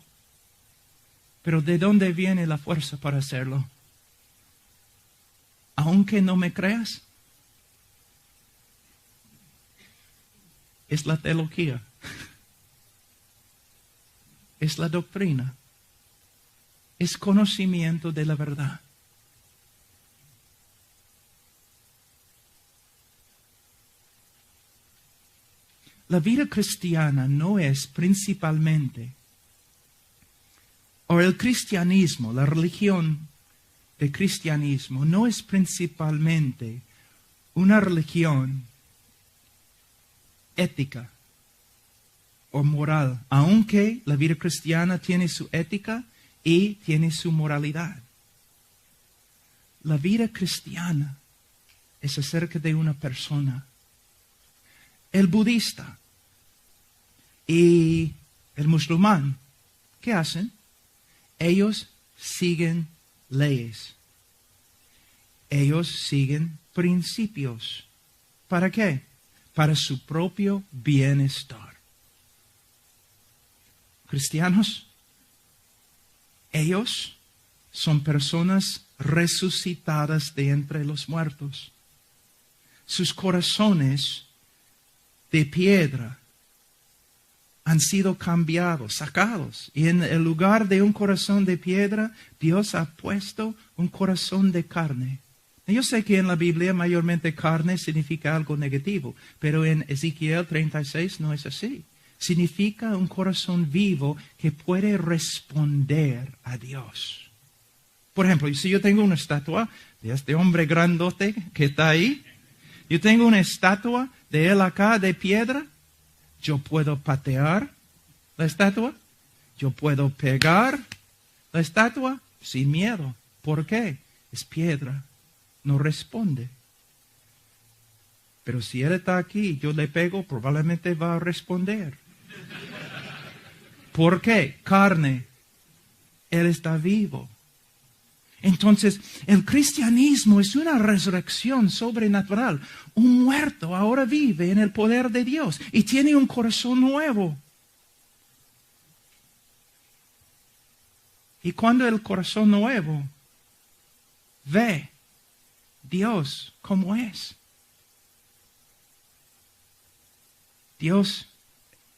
Pero ¿de dónde viene la fuerza para hacerlo? Aunque no me creas, es la teología. Es la doctrina. Es conocimiento de la verdad. La vida cristiana no es principalmente, o el cristianismo, la religión del cristianismo, no es principalmente una religión ética o moral, aunque la vida cristiana tiene su ética y tiene su moralidad. La vida cristiana es acerca de una persona. El budista y el musulmán, ¿qué hacen? Ellos siguen leyes. Ellos siguen principios. ¿Para qué? Para su propio bienestar. cristianos, ellos son personas resucitadas de entre los muertos. Sus corazones de piedra han sido cambiados, sacados. Y en el lugar de un corazón de piedra, Dios ha puesto un corazón de carne. Yo sé que en la Biblia mayormente carne significa algo negativo, pero en Ezequiel 36 no es así. Significa un corazón vivo que puede responder a Dios. Por ejemplo, si yo tengo una estatua de este hombre grandote que está ahí, yo tengo una estatua de él acá de piedra, yo puedo patear la estatua, yo puedo pegar la estatua sin miedo. ¿Por qué? Es piedra, no responde. Pero si él está aquí y yo le pego, probablemente va a responder. ¿Por qué? Carne. Él está vivo. Entonces, el cristianismo es una resurrección sobrenatural. Un muerto ahora vive en el poder de Dios y tiene un corazón nuevo. Y cuando el corazón nuevo ve Dios como es, Dios,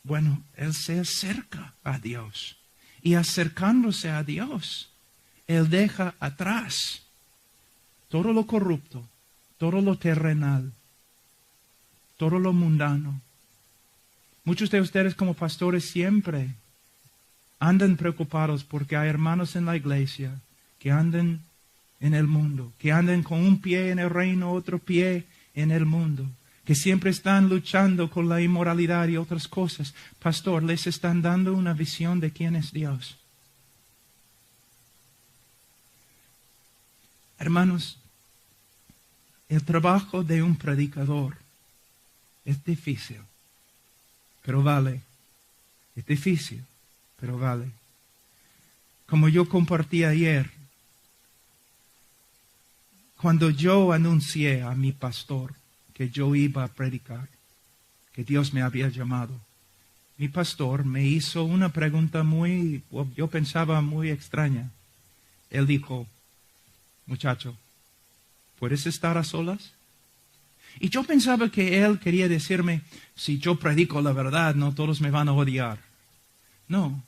bueno, Él se acerca a Dios. Y acercándose a Dios, Él deja atrás todo lo corrupto, todo lo terrenal, todo lo mundano. Muchos de ustedes como pastores siempre andan preocupados porque hay hermanos en la iglesia que andan en el mundo, que andan con un pie en el reino, otro pie en el mundo, que siempre están luchando con la inmoralidad y otras cosas. Pastor, les están dando una visión de quién es Dios. Hermanos, el trabajo de un predicador es difícil, pero vale. Es difícil, pero vale. Como yo compartí ayer, cuando yo anuncié a mi pastor que yo iba a predicar, que Dios me había llamado, mi pastor me hizo una pregunta yo pensaba muy extraña. Él dijo, muchacho, ¿puedes estar a solas? Y yo pensaba que él quería decirme, si yo predico la verdad, no todos me van a odiar. No.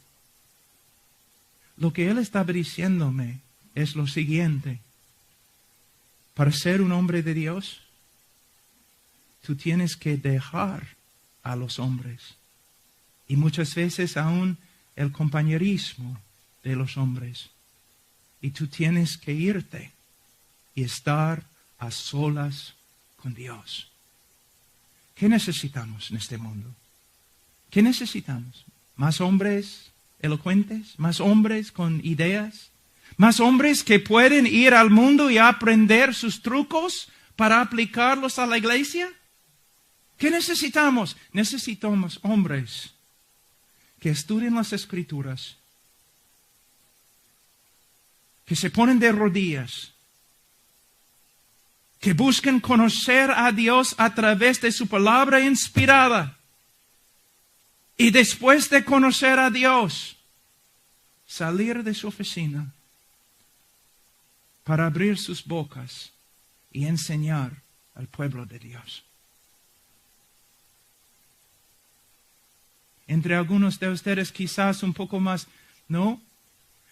Lo que él estaba diciéndome es lo siguiente. Para ser un hombre de Dios, tú tienes que dejar a los hombres. Y muchas veces aún el compañerismo de los hombres. Y tú tienes que irte y estar a solas con Dios. ¿Qué necesitamos en este mundo? ¿Qué necesitamos? ¿Más hombres elocuentes? ¿Más hombres con ideas? ¿Más hombres que pueden ir al mundo y aprender sus trucos para aplicarlos a la iglesia? ¿Qué necesitamos? Necesitamos hombres que estudien las Escrituras, que se ponen de rodillas, que busquen conocer a Dios a través de su palabra inspirada. Y después de conocer a Dios, salir de su oficina para abrir sus bocas y enseñar al pueblo de Dios. Entre algunos de ustedes quizás un poco más, ¿no?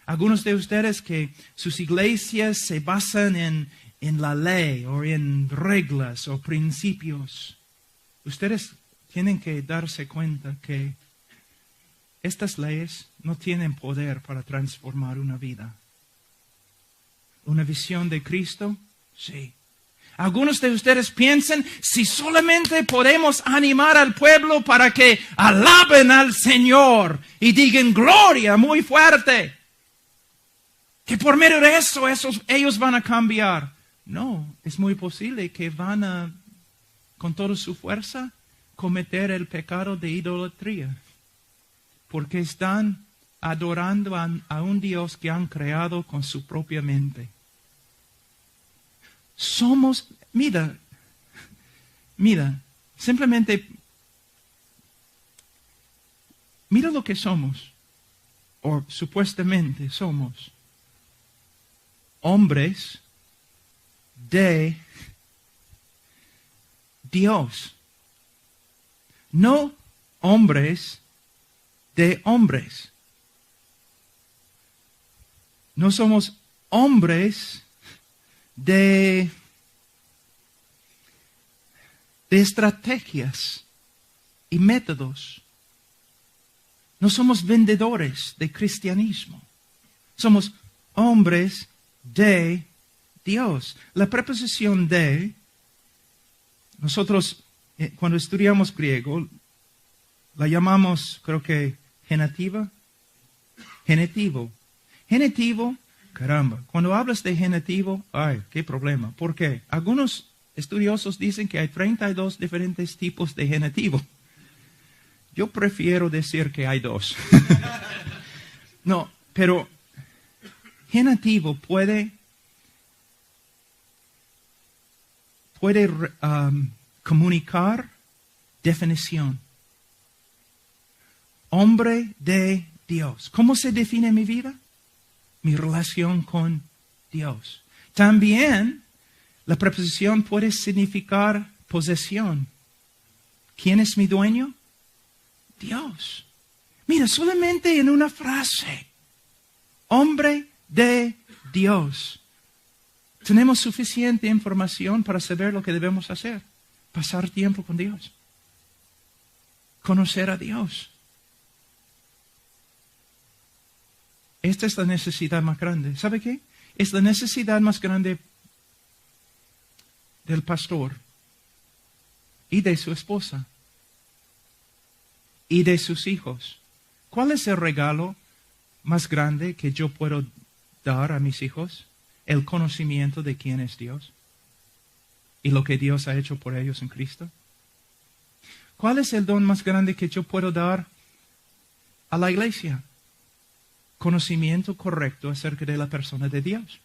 Algunos de ustedes que sus iglesias se basan en la ley o en reglas o principios. Ustedes tienen que darse cuenta que estas leyes no tienen poder para transformar una vida. ¿Una visión de Cristo? Sí. Algunos de ustedes piensan, si solamente podemos animar al pueblo para que alaben al Señor y digan gloria muy fuerte, que por medio de eso ellos van a cambiar. No, es muy posible que van a, con toda su fuerza, cometer el pecado de idolatría. Porque están adorando a un Dios que han creado con su propia mente. Somos, mira, simplemente, mira lo que somos. o supuestamente somos hombres de Dios, no hombres de hombres. No somos hombres de estrategias y métodos. No somos vendedores de cristianismo. Somos hombres de Dios. La preposición de, nosotros cuando estudiamos griego, la llamamos, creo que, genativa. Genitivo. Genitivo, caramba, cuando hablas de genitivo, ay, qué problema. ¿Por qué? Algunos estudiosos dicen que hay 32 diferentes tipos de genitivo. Yo prefiero decir que hay 2. No, pero genitivo puede comunicar definición. Hombre de Dios. ¿Cómo se define mi vida? Mi relación con Dios. También la preposición puede significar posesión. ¿Quién es mi dueño? Dios. Mira, solamente en una frase. Hombre de Dios. Tenemos suficiente información para saber lo que debemos hacer. Pasar tiempo con Dios. Conocer a Dios. Esta es la necesidad más grande. ¿Sabe qué? Es la necesidad más grande del pastor y de su esposa y de sus hijos. ¿Cuál es el regalo más grande que yo puedo dar a mis hijos? El conocimiento de quién es Dios y lo que Dios ha hecho por ellos en Cristo. ¿Cuál es el don más grande que yo puedo dar a la iglesia? Conocimiento correcto acerca de la persona de Dios.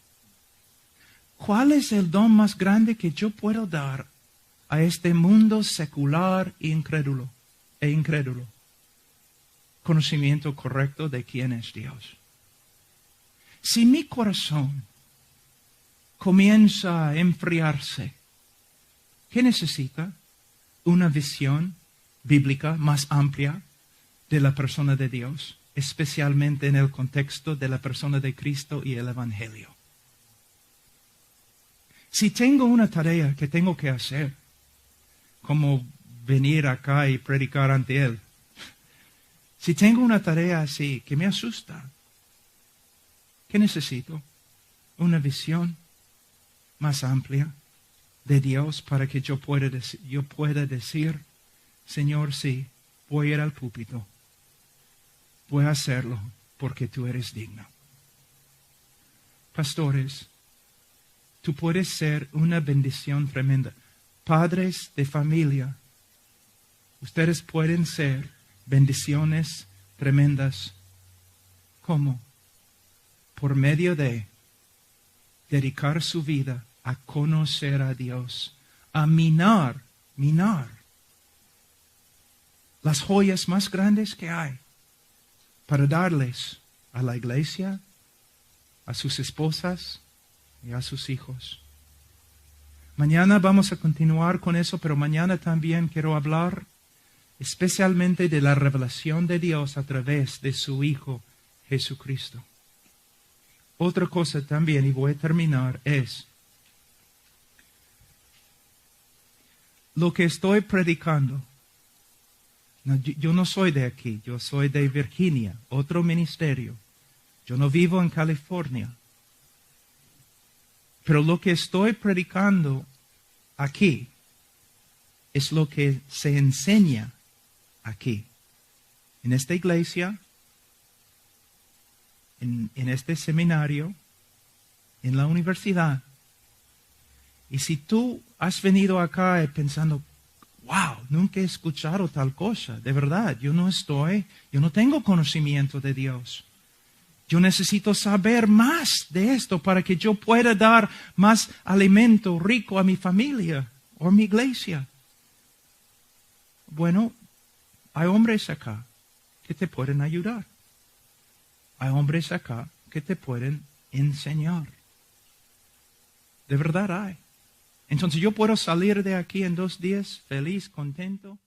¿Cuál es el don más grande que yo puedo dar a este mundo secular e incrédulo? Conocimiento correcto de quién es Dios. Si mi corazón comienza a enfriarse, ¿qué necesita? Una visión bíblica más amplia de la persona de Dios, especialmente en el contexto de la persona de Cristo y el Evangelio. Si tengo una tarea que tengo que hacer, como venir acá y predicar ante Él, si tengo una tarea así que me asusta, ¿qué necesito? Una visión más amplia de Dios para que yo pueda decir, Señor, sí, voy a ir al púlpito. Voy a hacerlo porque tú eres digno. Pastores, tú puedes ser una bendición tremenda. Padres de familia, ustedes pueden ser bendiciones tremendas. ¿Cómo? Por medio de dedicar su vida a conocer a Dios, a minar las joyas más grandes que hay, para darles a la iglesia, a sus esposas y a sus hijos. Mañana vamos a continuar con eso, pero mañana también quiero hablar especialmente de la revelación de Dios a través de su Hijo Jesucristo. Otra cosa también, y voy a terminar, es lo que estoy predicando. Yo no soy de aquí, yo soy de Virginia, otro ministerio. Yo no vivo en California. Pero lo que estoy predicando aquí es lo que se enseña aquí, en esta iglesia, en este seminario, en la universidad. Y si tú has venido acá pensando, wow, nunca he escuchado tal cosa. De verdad, yo no tengo conocimiento de Dios. Yo necesito saber más de esto para que yo pueda dar más alimento rico a mi familia o a mi iglesia. Bueno, hay hombres acá que te pueden ayudar. hay hombres acá que te pueden enseñar. De verdad hay. Entonces yo puedo salir de aquí en 2 días feliz, contento.